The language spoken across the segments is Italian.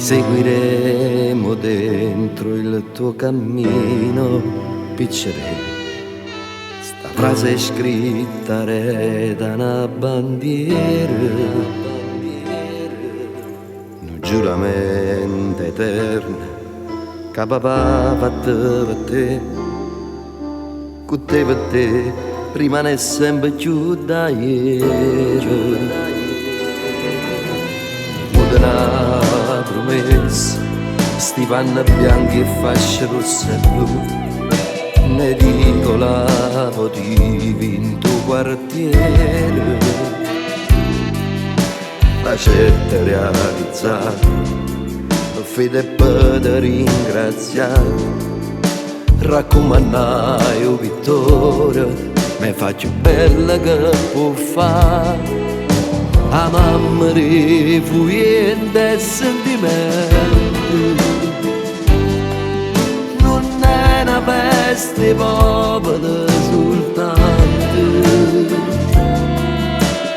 seguiremo dentro il tuo cammino, piccere. Sta frase è scritta re da una bandiera, un giuramento eterno che papà fatto per te, con te per te rimane sempre più da ieri. Una promessa, sti panni bianchi e fasce rosse e blu, ne dico la potevi in tuo quartiere, facette realizzare fede per ringraziare, raccomandai un pittore, mi faccio bella che può fare. A mamma rifugiente e sentimenti, non è una peste povera soltanto,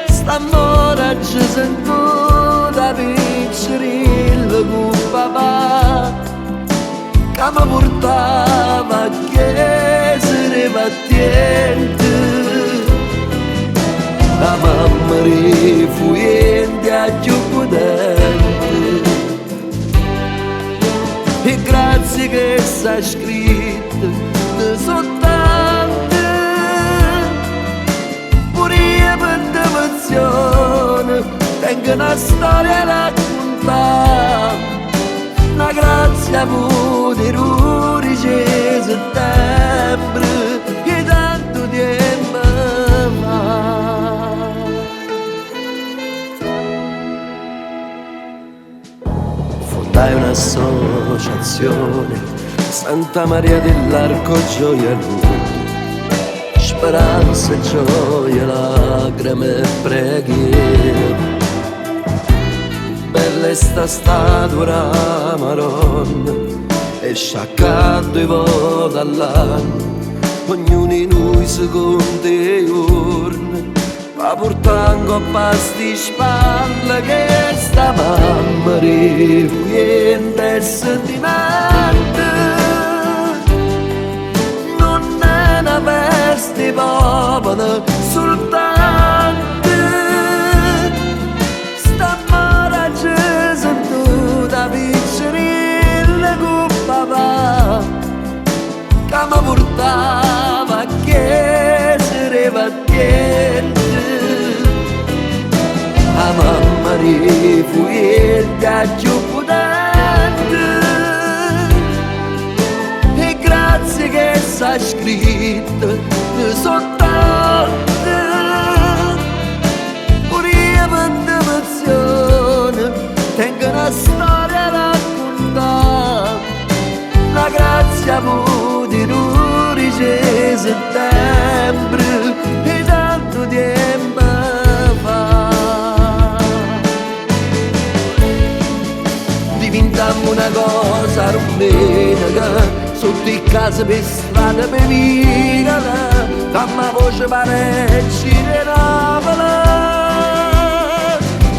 st'amore ci sento da piccerillo con papà, che mi portava a chiedere paziente. La mamma rifugiente a più potente, e grazie che s'ha scritto ne sono tante, pure io per devozione tengo una storia da raccontare, una grazia pure rurice settembre che tanto tempo fa. Fondai un'associazione, Santa Maria dell'Arco Gioia Nuda, speranza, gioia, lacrime e preghiera. Bella è sta statua la Maronna, e sciaccato i voti all'anno, ognuno di noi secondo i giorni, ma portando a pasti spalle che sta mamma rifugiente e sentimento, non è una peste povera soltanto, st'amore ci sento da piccerilla con papà, che mi portava a chiedere paziente. La mamma rifugiente a più potente, e grazie che s'ha scritto ne sono tante, pure io per devozione tengo una storia da raccontare, la grazia pure rurice settembre e tanto tempo fa. Diventammo una cosa rumena che sotto il casa per strada per via, damma voce parecchi di Napoli,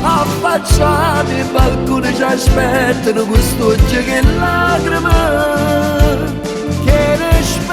affacciati in balcone ci aspettano quest'oggi che lacrime, che ne speranze.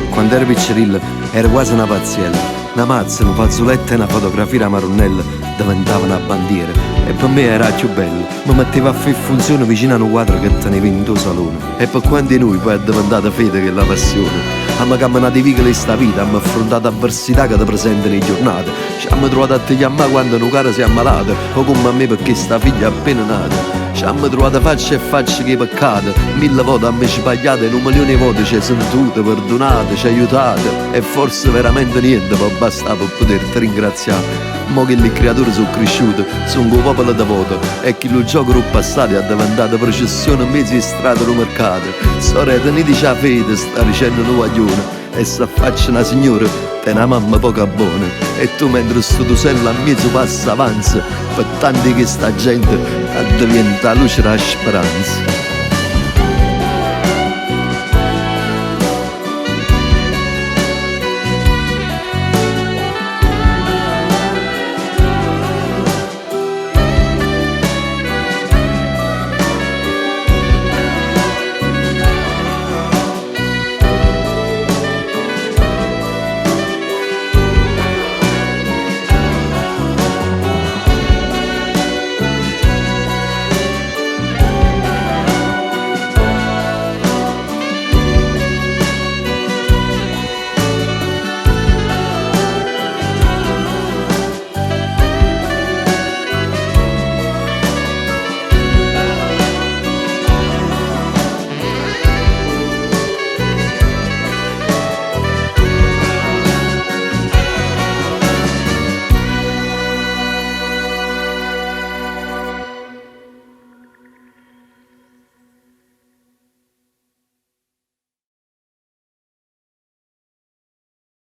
Quando ero piccerilla era quasi una pazziella, una mazza, un fazzoletto e una fotografia da maronnella diventava una bandiera, e per me era più bello, mi metteva a fare funzione vicino a un quadro che tenevo in tuo salone, e per quanti noi poi è diventata fede che è la passione. Abbiamo camminato i vicoli di sta vita, abbiamo affrontato avversità che ti presentano in giornate, ci abbiamo trovato a te chiamare quando un caro si è ammalato, o come a me perché sta figlia è appena nata. Ci abbiamo trovato faccia e faccia che peccate, 1000 volte abbiamo sbagliato e 1 milione di volte ci sentute, perdonate, ci aiutate, e forse veramente niente può bastare per poterti ringraziare. Mo che le creature sono cresciute, sono un popolo devoto, e chi lo gioca il passato è diventato processione in mezzo di strada del mercato. Sorella, teneteci la fede, sta dicendo un guaglione, e s'affaccia una signora, te una mamma poca buona, e tu mentre sto tusello a mezzo passo avanza, per tanti che sta gente diventa luce la speranza.